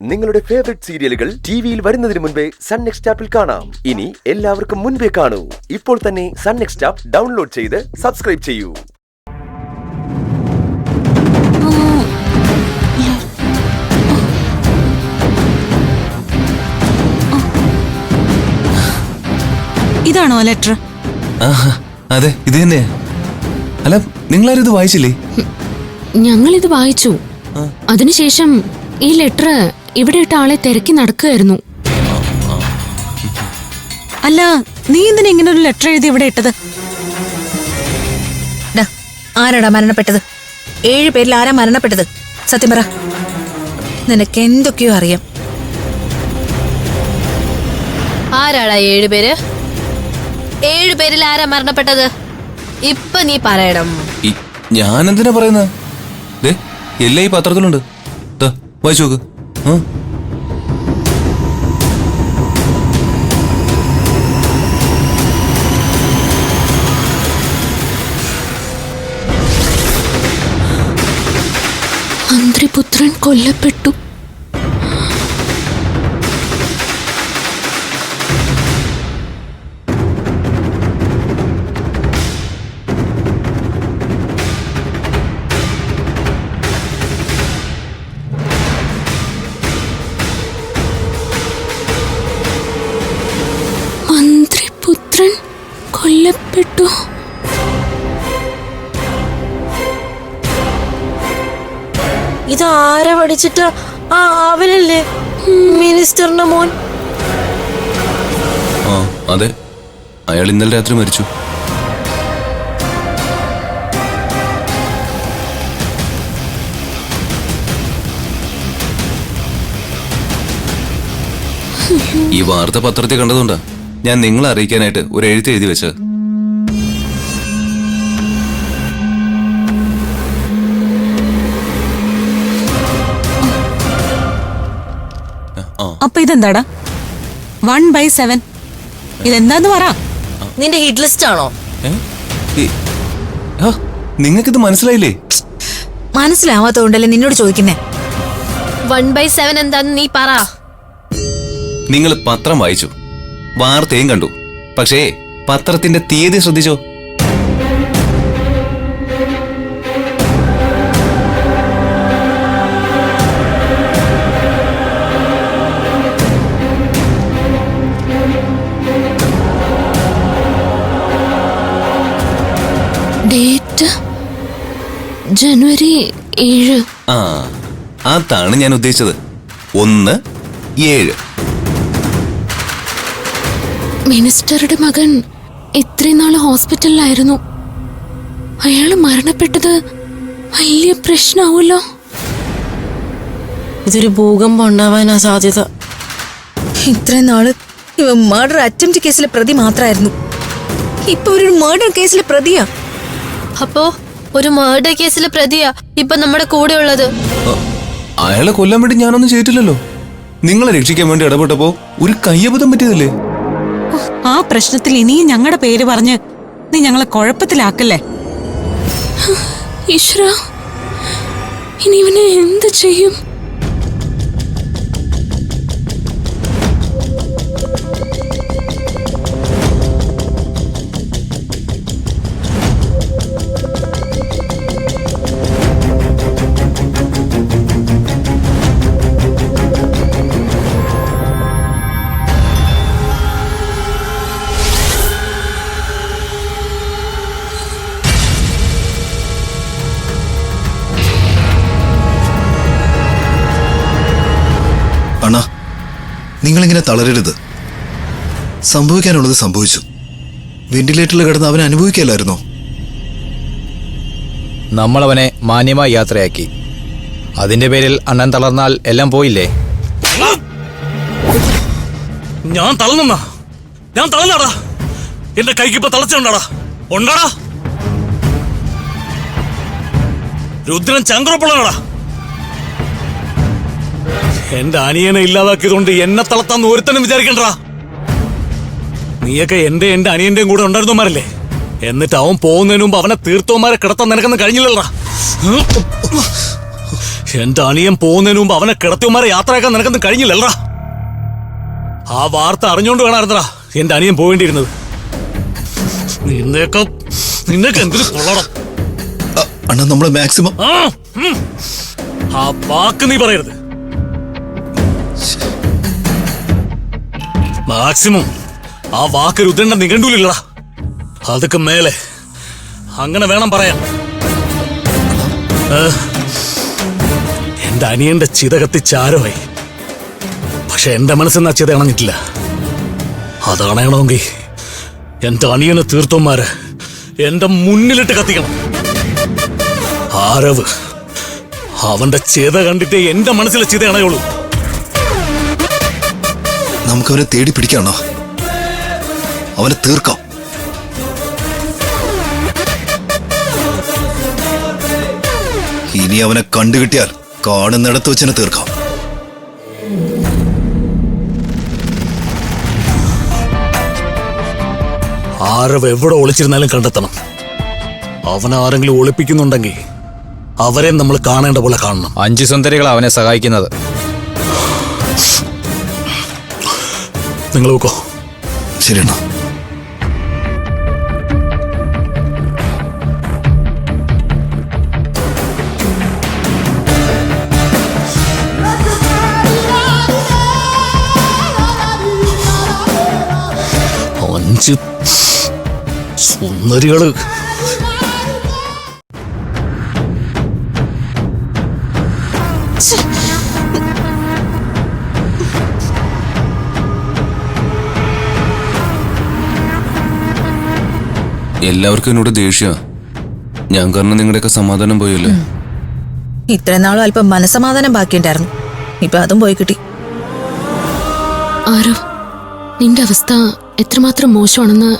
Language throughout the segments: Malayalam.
നിങ്ങളുടെ ഫേവറേറ്റ് സീരിയലുകൾ ടിവിയിൽ വരുന്നതിന് മുൻപേ സൺ നെക്സ്റ്റ് ആപ്പിൽ കാണാം. ഇനി എല്ലാവർക്കും മുൻപേ കാണൂ. ഇപ്പോൾ തന്നെ സൺ നെക്സ്റ്റ് ആപ്പ് ഡൗൺലോഡ് ചെയ്ത് സബ്സ്ക്രൈബ് ചെയ്യൂ. ഇതാണോ ലെറ്റർ? അതെ, ഇത് തന്നെയാ. അല്ല, നിങ്ങളാരും ഇത് വായിച്ചില്ലേ? ഞങ്ങളിത് വായിച്ചു. അതിനുശേഷം ഈ ലെറ്റർ ഇവിടെ ഇട്ട ആളെ തിരക്കി നടക്കുകയായിരുന്നു. അല്ല, നീ എന്തിനാ ഇങ്ങനെ ഒരു ലെറ്റർ എഴുതി ഇവിടെ ഇട്ടത്? ആരാടാ മരണപ്പെട്ടത്? 7 പേരിൽ ആരാ മരണപ്പെട്ടത്? സത്യം പറ. നിനക്ക് എന്തൊക്കെയോ അറിയാം. ആരാടാ 7 പേര്? 7 പേരിൽ ആരാ മരണപ്പെട്ടത്? ഇപ്പൊ നീ പറയണം. ഞാൻ എന്തിനാ പറയുന്നത്? എല്ലാം ഈ പത്രത്തിലുണ്ട്. വായിച്ചു നോക്ക്. മന്ത്രിപുത്രൻ കൊല്ലപ്പെട്ടു. മന്ത്രിപുത്രൻ കൊല്ലപ്പെട്ടു. ഇതാരാ പഠിച്ചിട്ട്? അവനല്ലേ മിനിസ്റ്ററിന്റെ മോൻ? അതെ, അയാൾ ഇന്നലെ രാത്രി മരിച്ചു. ഈ വാർത്ത പത്രത്തിൽ കണ്ടതുകൊണ്ടാ ഞാൻ നിങ്ങളെ അറിയിക്കാനായിട്ട് ഒരു എഴുത്ത് എഴുതി വെച്ചത്. അപ്പൊ ഇതെന്താടാ? 1/7. ഇതെന്താന്ന് പറ. നിന്റെ ഹിറ്റ് ലിസ്റ്റ് ആണോ? നിങ്ങൾക്കിത് മനസ്സിലായില്ലേ? മനസ്സിലാവാത്തോണ്ടല്ലേ നിന്നോട് ചോദിക്കുന്നേ. 1/7 എന്താന്ന് നീ പറ. നിങ്ങൾ പത്രം വായിച്ചു, വാർത്തയും കണ്ടു, പക്ഷേ പത്രത്തിന്റെ തീയതി ശ്രദ്ധിച്ചോ? ഡേറ്റ് ജനുവരി 7. അതാണ് ഞാൻ ഉദ്ദേശിച്ചത്. 1/7. മിനിസ്റ്ററുടെ മകൻ ഇത്രയും നാള് ഹോസ്പിറ്റലിലായിരുന്നു. അയാള് മരണപ്പെട്ടത് വലിയ പ്രശ്നമാവുമല്ലോ. ഇതൊരു ഭൂകമ്പം ഉണ്ടാവാനാ സാധ്യത. ഇത്രയും നാള് ഇവ മർഡർ അറ്റംപ്റ്റ് കേസിലെ പ്രതി മാത്രമായിരുന്നു. ഇപ്പൊ ഒരു മർഡർ കേസിലെ പ്രതിയാ. അപ്പോ ഒരു മർഡർ കേസിലെ പ്രതിയാ ഇപ്പൊ നമ്മുടെ കൂടെ ഉള്ളത്. അയാളെ കൊല്ലാൻ വേണ്ടി ഞാനൊന്നും ചെയ്തിട്ടില്ലല്ലോ. നിങ്ങളെ രക്ഷിക്കാൻ വേണ്ടി ഇടപെട്ടപ്പോ ഒരു കയ്യബദ്ധം പറ്റിയതല്ലേ? ആ പ്രശ്നത്തിൽ ഇനിയും ഞങ്ങളുടെ പേര് പറഞ്ഞ് നീ ഞങ്ങളെ കുഴപ്പത്തിലാക്കല്ലേ. ഈശ്വര, ഇനി ഇവനെ എന്ത് ചെയ്യും? അണ്ണാ, നിങ്ങളിങ്ങനെ തളരരുത്. സംഭവിക്കാനുള്ളത് സംഭവിച്ചു. വെന്റിലേറ്ററിൽ കിടന്ന് അവൻ അനുഭവിക്കല്ലായിരുന്നോ? നമ്മളവനെ മാന്യമായി യാത്രയാക്കി. അതിന്റെ പേരിൽ അണ്ണൻ തളർന്നാൽ എല്ലാം പോയില്ലേ? ഞാൻ തളർന്നടാ. എന്റെ കൈക്കിപ്പോ തളച്ചുണ്ടാടാ. ഉണ്ടാടാ. രുദ്രൻ ചങ്കുറപ്പുള്ളടാ. എന്റെ അനിയനെ ഇല്ലാതാക്കിയതുകൊണ്ട് എന്നെ തളർത്താന്ന് ഒരുത്തനും വിചാരിക്കണ്ടാ. നീയൊക്കെ എന്റെ അനിയന്റെയും കൂടെ ഉണ്ടായിരുന്നവന്മാരല്ലേ? എന്നിട്ട് അവൻ പോകുന്നതിന് മുമ്പ് അവനെ തീർത്തവന്മാരെ കിടത്താൻ നിനക്കൊന്നും കഴിഞ്ഞില്ലടാ. എന്റെ അനിയൻ പോകുന്നതിന് മുമ്പ് അവനെ കിടത്തിയമാരെ യാത്രയാക്കാൻ നിനക്കൊന്നും കഴിഞ്ഞില്ലല്ലടാ. ആ വാർത്ത അറിഞ്ഞോണ്ട് വേണമായിരുന്നടാ എന്റെ അനിയൻ പോവേണ്ടിയിരുന്നത്. നിന്നേക്ക് എന്തിനു കൊള്ളണം. അണ്ണാ നമ്മള് മാക്സിമം ആ വാക്ക് നീ പറയരുത്. മാക്സിമം ആ വാക്ക് രുദ്രന്റെ നിഘണ്ടുവില്ലടാ. അതൊക്കെ മേലെ അങ്ങനെ വേണം പറയാൻ. എന്റെ അനിയന്റെ ചിത കത്തിച്ചാരമായി. പക്ഷെ എന്റെ മനസ്സിന്ന് ആ ചിത അണഞ്ഞിട്ടില്ല. അതണയണമെങ്കിൽ എന്റെ അനിയനെ തീർത്തോന്മാര് എന്റെ മുന്നിലിട്ട് കത്തിക്കണം. ആരവ് അവന്റെ ചിത കണ്ടിട്ടേ എന്റെ മനസ്സിലെ ചിത അണയുള്ളൂ. നമുക്കവനെ തേടി പിടിക്കാണോ? അവനെ തീർക്കാം. ഇനി അവനെ കണ്ടുകിട്ടിയാൽ കാണുന്നിടത്ത് വെച്ചെന്നെ തീർക്കാം. ആരവ് എവിടെ ഒളിച്ചിരുന്നാലും കണ്ടെത്തണം. അവനാരെങ്കിലും ഒളിപ്പിക്കുന്നുണ്ടെങ്കിൽ അവരെ നമ്മൾ കാണേണ്ട പോലെ കാണണം. 5 സുന്ദരികൾ അവനെ സഹായിക്കുന്നത്. നിങ്ങൾ നോക്കോ. ശരിയാണോ? അഞ്ച് സുന്ദരികള് എല്ലാവർക്കും എന്നോട് ദേഷ്യ. ഞാൻ കാരണം നിങ്ങളുടെയൊക്കെ സമാധാനം പോയല്ലേ. ഇത്ര നാളും അല്പം മനസമാധാനം ബാക്കിയുണ്ടായിരുന്നു. ഇപ്പൊ അതും പോയി കിട്ടി. ആരോ നിന്റെ അവസ്ഥ എത്രമാത്രം മോശമാണെന്ന്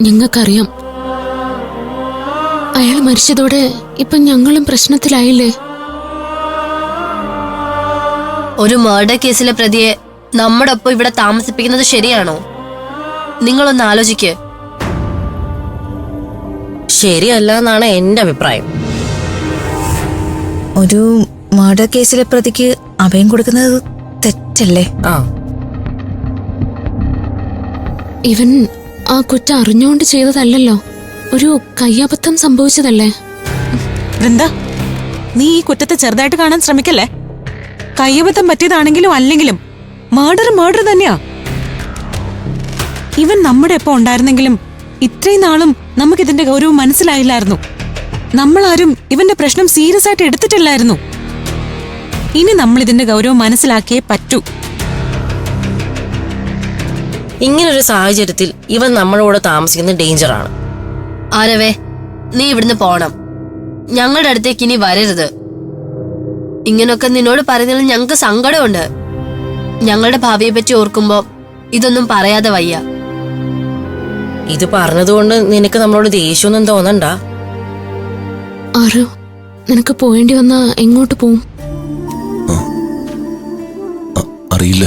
ഞങ്ങൾക്കറിയാം. അയാൾ മരിച്ചതോടെ ഇപ്പൊ ഞങ്ങളും പ്രശ്നത്തിലായില്ലേ? ഒരു മർഡർ കേസിലെ പ്രതിയെ നമ്മുടെ ഒപ്പം ഇവിടെ താമസിപ്പിക്കുന്നത് ശരിയാണോ? നിങ്ങളൊന്ന് ആലോചിക്ക്. ശരിയല്ല എന്നാണ് എന്റെ അഭിപ്രായം. ഒരു മർഡർ കേസിലെ പ്രതിക്ക് അഭയം കൊടുക്കുന്നത് തെറ്റല്ലേ? ഇവൻ ആ കുറ്റം അറിഞ്ഞുകൊണ്ട് ചെയ്തതല്ലല്ലോ, ഒരു കയ്യബദ്ധം സംഭവിച്ചതല്ലേ? വൃന്ദ, നീ ഈ കുറ്റത്തെ ചെറുതായിട്ട് കാണാൻ ശ്രമിക്കല്ലേ. കയ്യബദ്ധം പറ്റിയതാണെങ്കിലും അല്ലെങ്കിലും മർഡർ തന്നെയാ. ഇവൻ നമ്മുടെ ഒപ്പം ഉണ്ടായിരുന്നെങ്കിലും ഇത്രയും നാളും നമുക്കിതിന്റെ ഗൗരവം മനസ്സിലായില്ലായിരുന്നു. നമ്മളാരും ഇവന്റെ പ്രശ്നം സീരിയസ് ആയിട്ട് എടുത്തിട്ടില്ലായിരുന്നു. ഇനി നമ്മൾ ഇതിന്റെ ഗൗരവം മനസ്സിലാക്കിയേ പറ്റൂ. ഇങ്ങനൊരു സാഹചര്യത്തിൽ ഇവൻ നമ്മളോട് താമസിക്കുന്നത് ഡേഞ്ചറാണ്. ആരവേ, നീ ഇവിടുന്ന് പോണം. ഞങ്ങളുടെ അടുത്തേക്ക് ഇനി വരരുത്. ഇങ്ങനൊക്കെ നിന്നോട് പറയുന്നതിൽ ഞങ്ങൾക്ക് സങ്കടമുണ്ട്. ഞങ്ങളുടെ ഭാവിയെ പറ്റി ഓർക്കുമ്പോ ഇതൊന്നും പറയാതെ വയ്യ. ഇത് പറഞ്ഞതുകൊണ്ട് നിനക്ക് നമ്മളോട് ദേഷ്യമൊന്നും തോന്നണ്ട. ആരോ നിനക്ക് പോവേണ്ടി വന്നാ എങ്ങോട്ട് പോവും? അറിയില്ല.